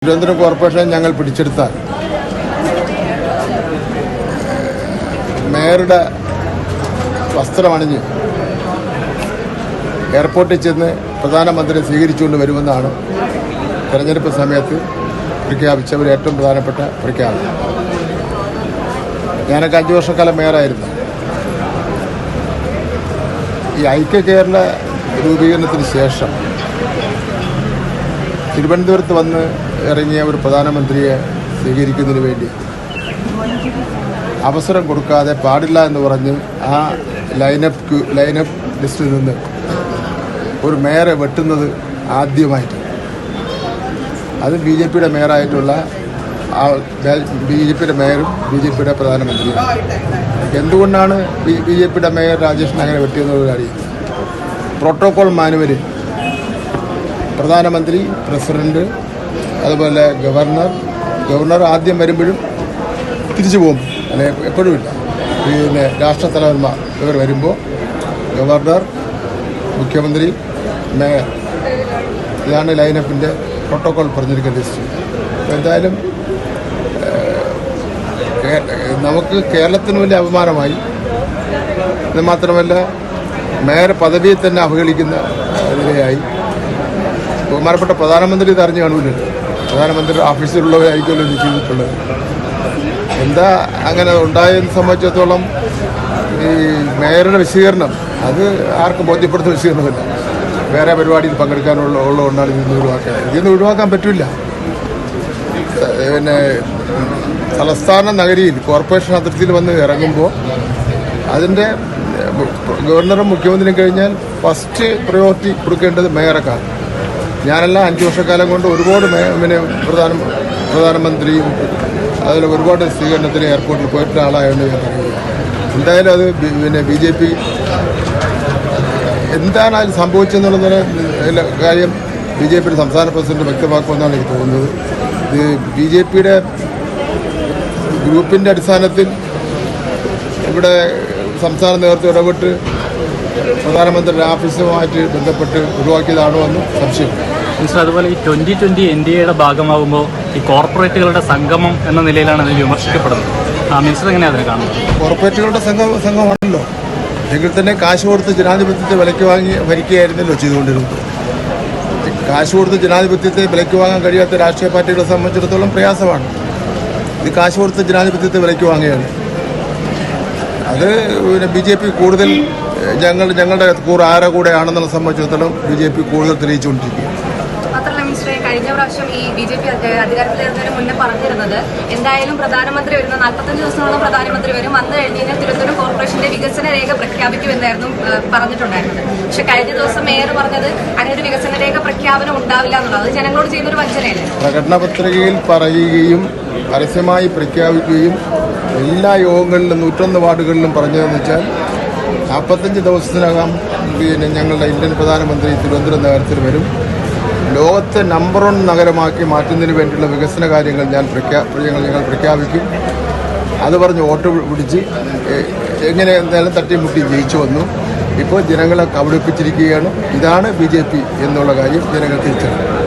Thiruvananthapuram corporation ഞങ്ങൾ പിടിച്ചെടുത്താൽ മേയറുടെ വസ്ത്രമണിഞ്ഞ് എയർപോർട്ടിൽ ചെന്ന് പ്രധാനമന്ത്രി സ്വീകരിച്ചുകൊണ്ട് വരുമെന്നാണ് തെരഞ്ഞെടുപ്പ് സമയത്ത് പ്രഖ്യാപിച്ച ഒരു ഏറ്റവും പ്രധാനപ്പെട്ട പ്രഖ്യാപനം. ഞാനൊക്കെ 5 വർഷക്കാലം മേയറായിരുന്നു. ഈ ഐക്യ കേരള രൂപീകരണത്തിന് ശേഷം തിരുവനന്തപുരത്ത് വന്ന് ഇറങ്ങിയ ഒരു പ്രധാനമന്ത്രിയെ സ്വീകരിക്കുന്നതിന് വേണ്ടി അവസരം കൊടുക്കാതെ പാടില്ല എന്ന് പറഞ്ഞ് ആ ലൈനപ്പ് ലിസ്റ്റിൽ നിന്ന് ഒരു മേയറെ വെട്ടുന്നത് ആദ്യമായിട്ട്, അത് ബി ജെ പിയുടെ മേയറായിട്ടുള്ള ബി ജെ പിയുടെ മേയറും ബി ജെ പിയുടെ പ്രധാനമന്ത്രിയും. എന്തുകൊണ്ടാണ് ബി ജെ പിയുടെ മേയർ രാജേഷിനെ അങ്ങനെ വെട്ടിയെന്നുള്ള അറിയില്ല. പ്രോട്ടോകോൾ മാനുവലിൽ പ്രധാനമന്ത്രി, പ്രസിഡന്റ്, അതുപോലെ ഗവർണർ ആദ്യം വരുമ്പോഴും തിരിച്ചു പോകും, അല്ലെ എപ്പോഴും ഇല്ല. പിന്നെ രാഷ്ട്രത്തലവന്മാർ ഇവർ വരുമ്പോൾ ഗവർണർ, മുഖ്യമന്ത്രി, മേയർ, ഇതാണ് ലൈനപ്പിൻ്റെ പ്രോട്ടോകോൾ പറഞ്ഞിരിക്കുന്ന ലിസ്റ്റ്. എന്തായാലും നമുക്ക് കേരളത്തിന് വലിയ അപമാനമായി. ഇത് മാത്രമല്ല, മേയർ പദവിയെ തന്നെ അവഹേളിക്കുന്ന നിലയായി. ബഹുമാനപ്പെട്ട പ്രധാനമന്ത്രി ഇത് അറിഞ്ഞു കാണുമല്ലോ. പ്രധാനമന്ത്രി ഓഫീസിലുള്ളവരായിരിക്കുമല്ലോ ഇത് ചെയ്തിട്ടുള്ളത്. എന്താ അങ്ങനെ ഉണ്ടായതിനെ സംബന്ധിച്ചിടത്തോളം ഈ മേയറുടെ വിശദീകരണം അത് ആർക്കും ബോധ്യപ്പെടുത്തുന്ന വിശദീകരണമല്ല. വേറെ പരിപാടിയിൽ പങ്കെടുക്കാനുള്ളതുകൊണ്ടാണ് ഇതിന്ന് ഒഴിവാക്കാൻ പറ്റില്ല. പിന്നെ തലസ്ഥാന നഗരിയിൽ കോർപ്പറേഷൻ അതിർത്തിയിൽ വന്ന് ഇറങ്ങുമ്പോൾ അതിൻ്റെ ഗവർണറും മുഖ്യമന്ത്രിയും കഴിഞ്ഞാൽ ഫസ്റ്റ് പ്രയോറിറ്റി കൊടുക്കേണ്ടത് മേയറക്കാണ്. ഞാനെല്ലാം 5 വർഷക്കാലം കൊണ്ട് ഒരുപാട് പ്രധാനമന്ത്രിയും അതുപോലെ ഒരുപാട് സ്വീകരണത്തിന് എയർപോർട്ടിൽ പോയിട്ടുള്ള ആളായതുകൊണ്ട് ഞാൻ പറയുന്നത്. എന്തായാലും അത് പിന്നെ ബി ജെ പി എന്താണ് അതിൽ സംഭവിച്ചെന്നുള്ള കാര്യം ബി ജെ പിയുടെ സംസ്ഥാന പ്രസിഡന്റ് വ്യക്തമാക്കുമെന്നാണ് എനിക്ക് തോന്നുന്നത്. ഇത് ബി ജെ പിയുടെ ഗ്രൂപ്പിൻ്റെ അടിസ്ഥാനത്തിൽ ഇവിടെ സംസ്ഥാന നേതൃത്വം ഇടപെട്ട് പ്രധാനമന്ത്രിയുടെ ഓഫീസുമായിട്ട് ബന്ധപ്പെട്ട് ഒഴിവാക്കിയതാണോ എന്ന് സംശയം. മിസ്റ്റർ, അതുപോലെ ഈ 2020 NDAയുടെ ഭാഗമാകുമ്പോൾ ഈ കോർപ്പറേറ്റുകളുടെ സംഗമം എന്ന നിലയിലാണ് അത് വിമർശിക്കപ്പെടുന്നത്. മിനിസ്റ്റർ എങ്ങനെയാണ് അതിനെ കാണുന്നത്? കോർപ്പറേറ്റുകളുടെ സംഘമാണല്ലോ. എങ്കിൽ തന്നെ കാശ് കൊടുത്ത് ജനാധിപത്യത്തെ വിലയ്ക്ക് വാങ്ങി ഭരിക്കുകയായിരുന്നല്ലോ ചെയ്തുകൊണ്ടിരുന്നത്. കാശ് കൊടുത്ത് ജനാധിപത്യത്തെ വിലയ്ക്ക് വാങ്ങാൻ കഴിയാത്ത രാഷ്ട്രീയ പാർട്ടികളെ സംബന്ധിച്ചിടത്തോളം പ്രയാസമാണ്. ഇത് കാശ് കൊടുത്ത് ജനാധിപത്യത്തെ വിലയ്ക്ക് വാങ്ങുകയാണ്. അത് പിന്നെ ബി ജെ പി കൂടുതൽ ഞങ്ങളുടെ ആരുടെ കൂടെയാണെന്നുള്ള സംബന്ധിച്ചിടത്തോളം ബി ജെ പി കൂടുതൽ തെളിയിച്ചുകൊണ്ടിരിക്കുകയാണ്. മാത്രമല്ല മിനിസ്റ്ററെ, കഴിഞ്ഞ പ്രാവശ്യം ഈ ബി ജെ പി അധികാരത്തിലേറുന്നതിന് മുന്നേ പറഞ്ഞിരുന്നത് എന്തായാലും പ്രധാനമന്ത്രി വരുന്ന 45 ദിവസത്തോളം പ്രധാനമന്ത്രി വരും, വന്നു കഴിഞ്ഞ് കഴിഞ്ഞാൽ തിരുവനന്തപുരം കോർപ്പറേഷന്റെ വികസന രേഖ പ്രഖ്യാപിക്കുമെന്നായിരുന്നു പറഞ്ഞിട്ടുണ്ടായിരുന്നത്. പക്ഷെ കഴിഞ്ഞ ദിവസം മേയർ പറഞ്ഞത് അങ്ങനെ ഒരു വികസന രേഖ പ്രഖ്യാപനം ഉണ്ടാവില്ല എന്നുള്ളത്. അത് ജനങ്ങളോട് ചെയ്യുന്നൊരു വഞ്ചനയല്ലേ? പ്രകടന പത്രികയിൽ പറയുകയും പരസ്യമായി പ്രഖ്യാപിക്കുകയും എല്ലാ യോഗങ്ങളിലും 101 വാർഡുകളിലും പറഞ്ഞതെന്ന് വെച്ചാൽ 45 ദിവസത്തിനകം പിന്നെ ഞങ്ങളുടെ ഇന്ത്യൻ പ്രധാനമന്ത്രി തിരുവനന്തപുരം നഗരത്തിൽ വരും, ലോകത്തെ നമ്പർ 1 നഗരമാക്കി മാറ്റുന്നതിന് വേണ്ടിയുള്ള വികസന കാര്യങ്ങൾ ഞങ്ങൾ പ്രഖ്യാപിക്കും. അത് പറഞ്ഞ് വോട്ട് പിടിച്ച് എങ്ങനെ എന്തായാലും തട്ടിമുട്ടി ജയിച്ചു വന്നു. ഇപ്പോൾ ജനങ്ങളെ കബളിപ്പിച്ചിരിക്കുകയാണ്. ഇതാണ് ബി ജെ പി എന്നുള്ള കാര്യം ജനങ്ങൾ തിരിച്ചറിയും.